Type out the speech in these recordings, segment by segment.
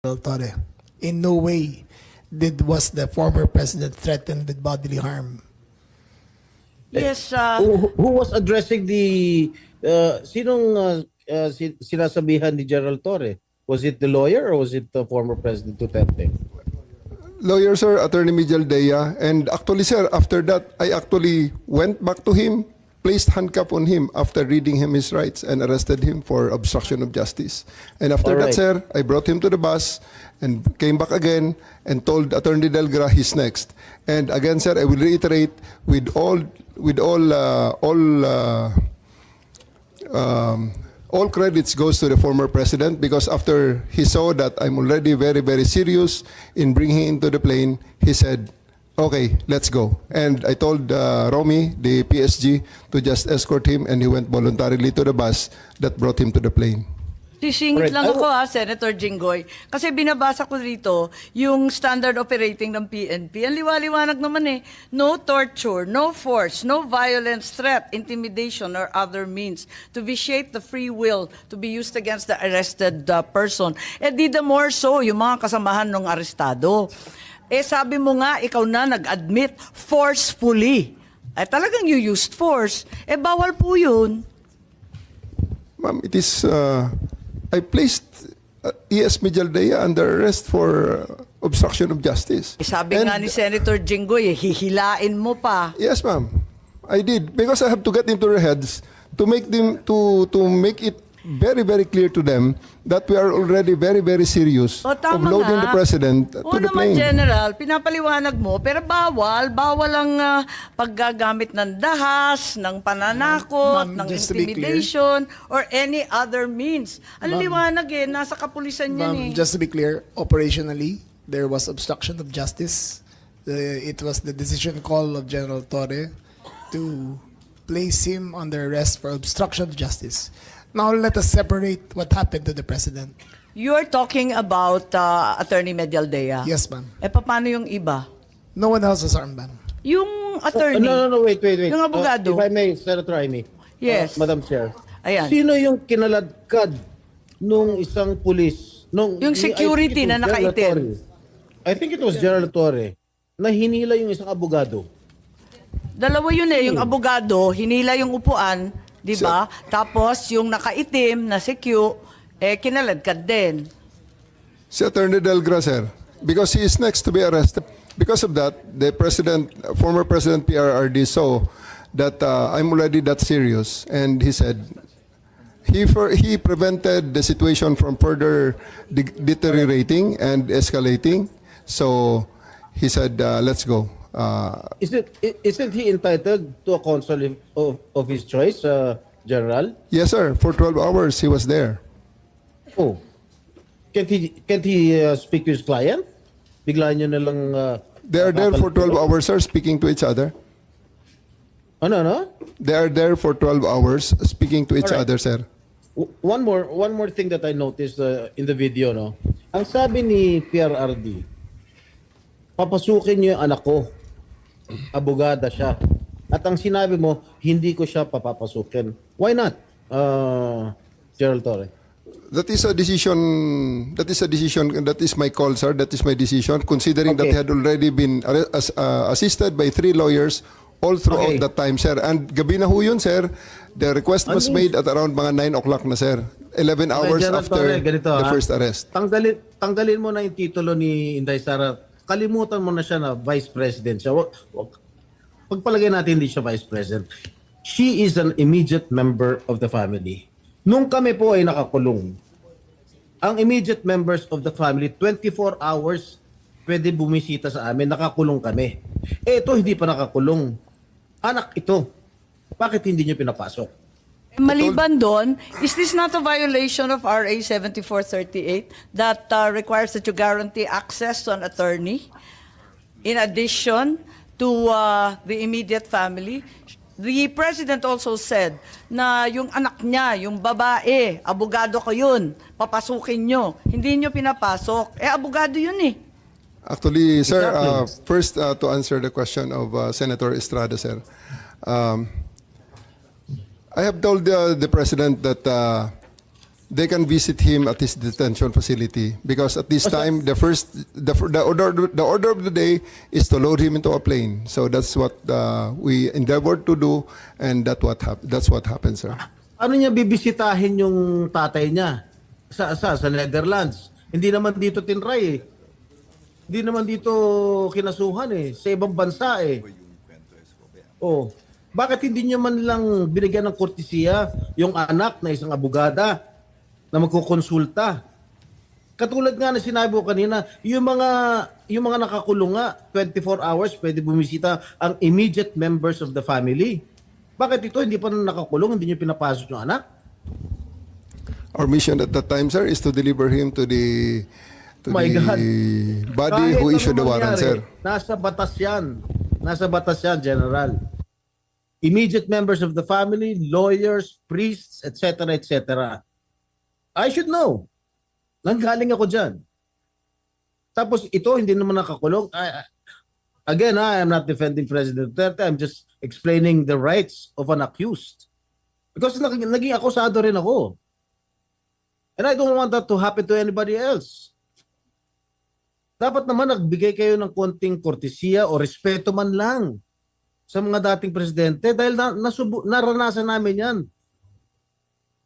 Torre. In no way was the former president threatened with bodily harm. Yes, Who was addressing the sinasabihan ni General Torre? Was it the lawyer or was it the former President Duterte? Lawyer, sir, Attorney Miguel Dea. And actually, sir, after that, I actually went back to him, placed handcuff on him after reading him his rights and arrested him for obstruction of justice. And after All that, right. sir, I brought him to the bus and came back again and told Attorney Delgra he's next. And again, sir, I will reiterate all credits goes to the former president because after he saw that I'm already very, very serious in bringing him to the plane, he said, okay, let's go. And I told Romy, the PSG, to just escort him and he went voluntarily to the bus that brought him to the plane. sisingit Alright, lang ako Senator Jinggoy. Kasi binabasa ko dito yung standard operating ng PNP. Ang liwaliwanag naman eh. No torture, no force, no violence, threat, intimidation, or other means to vitiate the free will to be used against the arrested person. Eh di the more so, yung mga kasamahan ng arestado. Eh sabi mo nga, ikaw na nag-admit forcefully. Eh talagang you used force. Eh bawal po yun. Ma'am, it is, I placed E.S. Mijaldea under arrest for obstruction of justice. Eh, sabi And- nga ni Senator Jinggoy, eh, hihilain mo pa. Yes, ma'am. I did because I have to get into their heads to make them to make it very, very clear to them that we are already very, very serious O, of tama loading nga. the president to Oo the naman, plane. General, pinapaliwanag mo, pero bawal ang paggagamit ng dahas, ng pananakot, Ma'am, ng just to be intimidation, or any other means. Ang liwanag eh, nasa kapulisan yan eh. Just to be clear, operationally, there was obstruction of justice. It was the decision call of General Torre to place him under arrest for obstruction of justice. Now let us separate what happened to the president. You're talking about Attorney Medialdea. Yes, ma'am. Eh, paano yung iba? No one else was armed, ma'am. Yung attorney. No, wait. Yung abogado. If I may, Senator Amy. Yes. Madam Chair. Ayan. Sino yung kinaladkad nung isang pulis? Yung security na nakaitim. I think it was General Torre na hinila yung isang abogado. Dalawa yun eh, yung abogado, hinila yung upuan, di ba? Tapos yung nakaitim na si Q, eh kinaladkad din. Si Attorney Delgra, sir, because he is next to be arrested. Because of that, the former President PRRD saw that I'm already that serious, and he said he prevented the situation from further deteriorating and escalating. So he said, let's go. Isn't he entitled to a counsel of his choice, General? Yes, sir. For 12 hours, he was there. Oh. Can't he speak to his client? Bigla niyo na lang... They are there for 12 hours, sir, speaking to each other. Ano? They are there for 12 hours speaking to each Alright. other, sir. One more thing that I noticed in the video, no? Ang sabi ni PRRD, papasukin niyo yung anak ko. Abogada siya. At ang sinabi mo, hindi ko siya papapasukin. Why not, Gerald Torre? That is a decision. That is my call, sir. That is my decision. Considering that he Okay. had already been assisted by 3 lawyers all throughout Okay. that time, sir. And gabi na ho yun, sir. The request was Ano? made at around mga 9 o'clock na, sir. 11 hours General after Torre, ganito, the first arrest. Tanggalin mo na yung titulo ni Inday Sara. Kalimutan mo na siya na Vice President siya. Pagpalagay natin hindi siya Vice President. She is an immediate member of the family. Nung kami po ay nakakulong, ang immediate members of the family, 24 hours pwede bumisita sa amin, nakakulong kami. Eh ito, hindi pa nakakulong. Anak ito. Bakit hindi niyo pinapasok? Maliban doon, is this not a violation of RA 7438 that requires that you guarantee access to an attorney in addition to the immediate family? The President also said na yung anak niya, yung babae, abogado ko yun, papasukin nyo. Hindi nyo pinapasok. Eh, abogado yun eh. Actually, sir, Exactly. first to answer the question of Senator Estrada, sir. I have told the President that they can visit him at his detention facility because at this time the order of the day is to load him into a plane. So that's what we endeavored to do, and that's what happened, sir. Ano niya bibisitahin yung tatay niya sa Netherlands? Hindi naman dito tinray eh. Hindi naman dito kinasuhan eh. Sa ibang bansa eh. Oh, bakit hindi niyo man lang binigyan ng kortesiya yung anak na isang abogada na magkukonsulta? Katulad nga na sinabi ko kanina, yung mga nakakulong nga, 24 hours pwede bumisita ang immediate members of the family. Bakit ito hindi pa nakakulong, hindi niyo pinapasok yung anak? Our mission at that time, sir, is to deliver him to the My God. body Kahit who ano issued the warrant, mangyari, sir. Nasa batas yan. Nasa batas yan, General. Immediate members of the family, lawyers, priests, etc., etc. I should know. Nanggaling ako dyan. Tapos ito, hindi naman nakakulong. Again, I am not defending President Duterte. I'm just explaining the rights of an accused. Because naging akusado rin ako. And I don't want that to happen to anybody else. Dapat naman nagbigay kayo ng konting kortesiya o respeto man lang sa mga dating presidente dahil naranasan namin yan.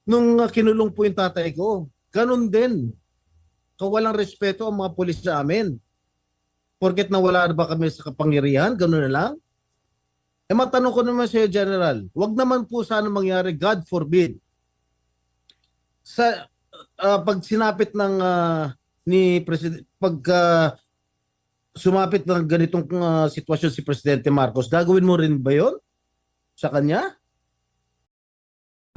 Nung kinulong po yung tatay ko, ganun din. Kawalang respeto ang mga pulis sa amin. Porket nawala na ba kami sa kapangyarihan, ganun na lang. Eh matanong ko naman sa General, wag naman po sana mangyari, God forbid. Sa pag sinapit ng ni President, pag sumapit ng ganitong sitwasyon si Presidente Marcos, gagawin mo rin ba yon sa kanya?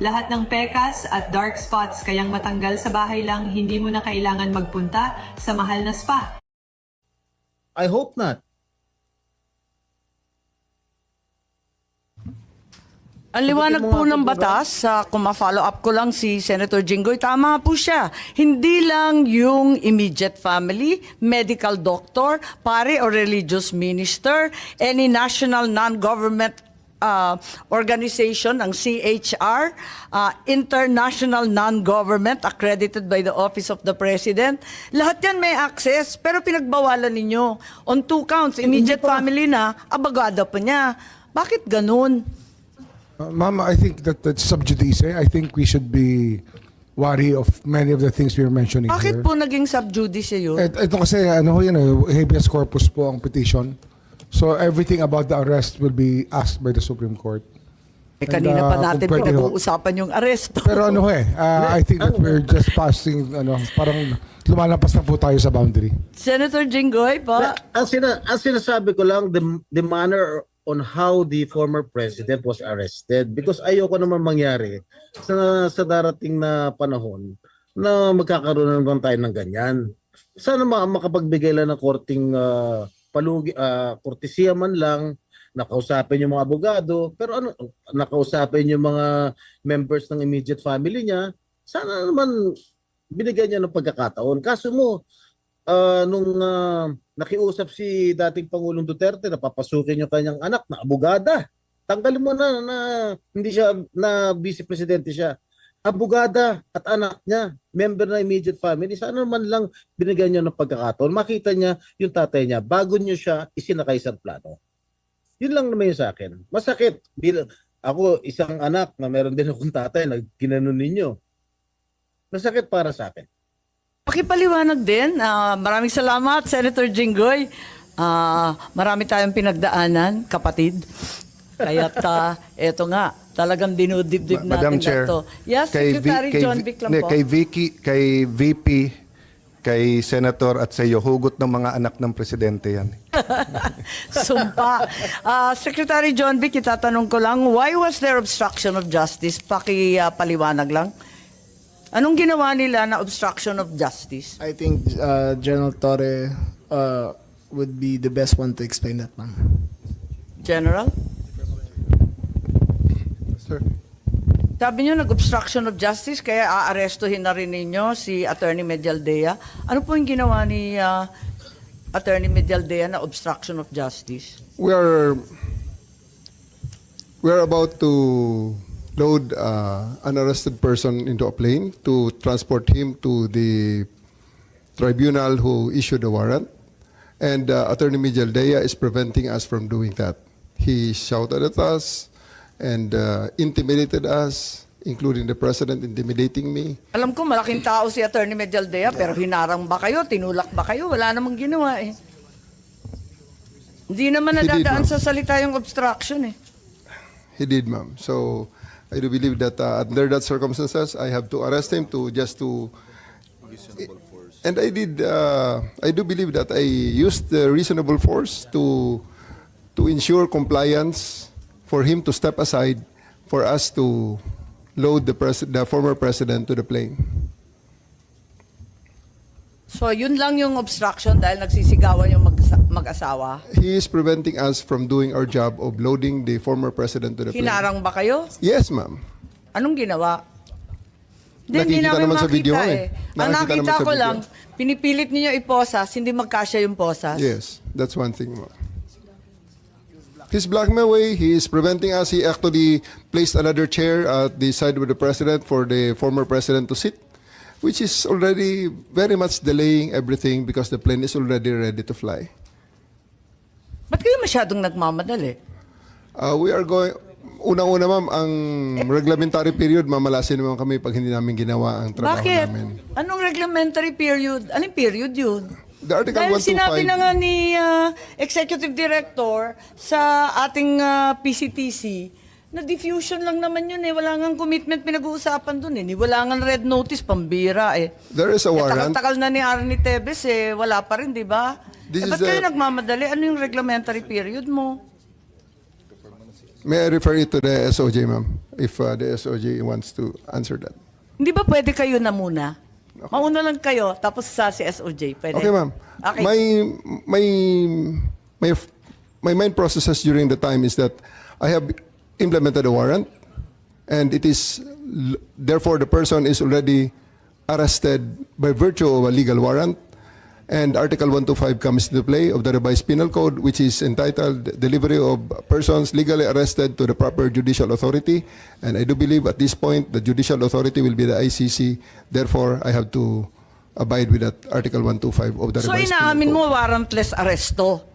Lahat ng pekas at dark spots kayang matanggal sa bahay lang, hindi mo na kailangan magpunta sa mahal na spa. I hope not. Ang liwanag po ng batas, kung ma-follow up ko lang si Senator Jinggoy, tama po siya. Hindi lang yung immediate family, medical doctor, pare or religious minister, any national non-government organization, ang CHR, international non-government accredited by the Office of the President. Lahat yan may access, pero pinagbawalan ninyo. On 2 counts, immediate family na, abogado pa niya. Bakit ganun? Ma'am, I think that's sub judice. I think we should be wary of many of the things we were mentioning Bakit here. po naging sub judice yun? Ito kasi, ano ho yun, habeas corpus po ang petition. So everything about the arrest will be asked by the Supreme Court. Kanina pa natin kung pwede ho. pinag-uusapan yung aresto. Pero ano I think that we're just passing, parang lumalampas na po tayo sa boundary. Senator Jinggoy pa. Ang sinasabi ko lang, the manner on how the former president was arrested, because ayoko naman mangyari sa darating na panahon na magkakaroon naman tayo ng ganyan. Sana makapagbigay lang ng korting kortesiya man lang, nakausapin yung mga abogado, pero nakausapin yung mga members ng immediate family niya, sana naman binigyan niya ng pagkakataon. Kaso mo, nung nakiusap si dating Pangulong Duterte na papasukin yung kanyang anak na abogada, tanggalin mo na hindi siya na vice presidente siya. Abogada at anak niya, member na immediate family, sana naman lang binigyan niya ng pagkakataon. Makita niya yung tatay niya bago niyo siya isinakay sa plano. Yun lang naman yung sa akin. Masakit. Ako, isang anak na meron din akong tatay na ginanon ninyo. Masakit para sa akin. Pakipaliwanag din. Maraming salamat, Senator Jinggoy. Marami tayong pinagdaanan, kapatid. Kaya't eto nga, talagang dinudibdib natin Madam Chair, to. Yes, Secretary John Vic lang po. Kay VP, kay Senator at sa iyo, hugot ng mga anak ng presidente yan. Sumpa. Secretary John Vic, itatanong ko lang, why was there obstruction of justice? Pakipaliwanag lang. Anong ginawa nila na obstruction of justice? I think General Torre would be the best one to explain that, ma'am. General? Sir. Sabi niyo nag-obstruction of justice kaya aarestuhin na rin ninyo si Attorney Medialdea. Ano po yung ginawa ni Attorney Medialdea na obstruction of justice? We are about to load an arrested person into a plane to transport him to the tribunal who issued the warrant. And Attorney Mijaldea is preventing us from doing that. He shouted at us and intimidated us, including the president intimidating me. Alam ko, malaking tao si Attorney Medialdea, pero hinarang ba kayo, tinulak ba kayo? Wala namang ginawa eh. Hindi naman He did, nadadaan ma'am. sa salita yung obstruction eh. He did, ma'am. So I do believe that under that circumstances, I have to arrest him and I did. I do believe that I used the reasonable force to ensure compliance for him to step aside for us to load the former president to the plane. So yun lang yung obstruction dahil nagsisigawan yung mag-asawa. He is preventing us from doing our job of loading the former president to the plane. Hinarang ba kayo? Yes, ma'am. Anong ginawa? Hindi Nakikita namin naman sa makita video eh. eh. Ang Nakikita nakita naman sa ko video. lang, pinipilit niyo iposas, hindi magkasya yung posas. Yes, that's one thing, ma'am. He's blocking my way. He is preventing us. He actually placed another chair at the side of the president for the former president to sit, which is already very much delaying everything because the plane is already ready to fly. Ba't kayo masyadong nagmamadali? We are going... Unang-una, ma'am, ang reglementary period, mamalasin naman kami pag hindi namin ginawa ang trabaho Bakit? namin. Anong reglementary period? Anong period yun? The Article Dahil 125... sinabi na nga ni Executive Director sa ating PCTC na diffusion lang naman yun eh. Wala nga commitment pinag-uusapan dun eh. Wala nga red notice, pambira eh. There is a warrant. Takal-takal na ni Arnie Tevez eh. Wala pa rin, di ba? This is Ba't kayo the- nagmamadali? Ano yung reglementary period mo? May I refer it to the SOJ, ma'am, if the SOJ wants to answer that. Hindi ba pwede kayo na muna? Mauna lang kayo, tapos sa si SOJ. Pwede? Okay, ma'am. Okay. My main processes during the time is that I have implemented a warrant, and it is therefore the person is already arrested by virtue of a legal warrant, and Article 125 comes into play of the revised penal code, which is entitled delivery of persons legally arrested to the proper judicial authority, and I do believe at this point the judicial authority will be the ICC. Therefore, I have to abide with that Article 125 of the So revised inaamin penal mo code. warrantless arresto.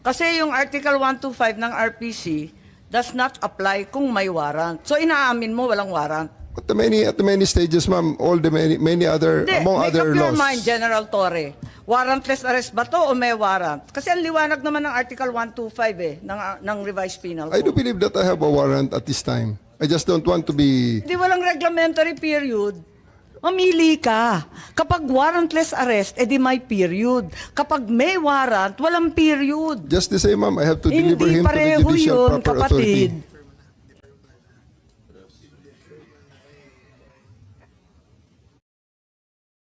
Kasi yung Article 125 ng RPC does not apply kung may warrant. So inaamin mo walang warrant. At the many stages, ma'am, all the many other, Hindi, among make other up your laws. mind, General Torre. Warrantless arrest ba to o may warrant? Kasi ang liwanag naman ng Article 125 eh, ng revised penal I do code. believe that I have a warrant at this time. I just don't want to be... Hindi walang reglementary period. Mamili ka. Kapag warrantless arrest, edi may period. Kapag may warrant, walang period. Just the same, ma'am, I have to deliver Hindi him to the pareho judicial yun, proper kapatid. authority.